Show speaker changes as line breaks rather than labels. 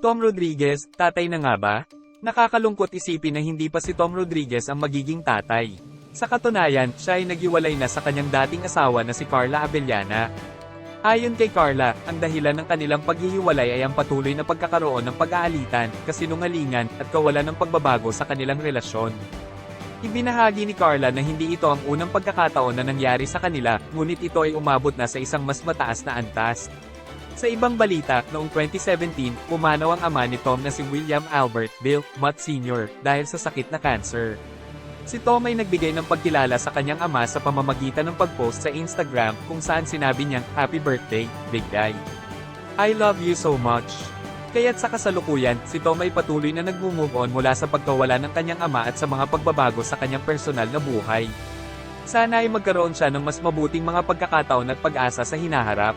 Tom Rodriguez, tatay na nga ba? Nakakalungkot isipin na hindi pa si Tom Rodriguez ang magiging tatay. Sa katunayan, siya ay naghiwalay na sa kanyang dating asawa na si Carla Abellana. Ayon kay Carla, ang dahilan ng kanilang paghihiwalay ay ang patuloy na pagkakaroon ng pag-aalitan, kasinungalingan, at kawalan ng pagbabago sa kanilang relasyon. Ibinahagi ni Carla na hindi ito ang unang pagkakataon na nangyari sa kanila, ngunit ito ay umabot na sa isang mas mataas na antas. Sa ibang balita, noong 2017, pumanaw ang ama ni Tom na si William Albert Bill Mott Sr. dahil sa sakit na cancer. Si Tom ay nagbigay ng pagkilala sa kanyang ama sa pamamagitan ng pag-post sa Instagram kung saan sinabi niyang, "Happy birthday, Big Guy. I love you so much." Kaya't sa kasalukuyan, si Tom ay patuloy na nag-move on mula sa pagkawala ng kanyang ama at sa mga pagbabago sa kanyang personal na buhay. Sana ay magkaroon siya ng mas mabuting mga pagkakataon at pag-asa sa hinaharap.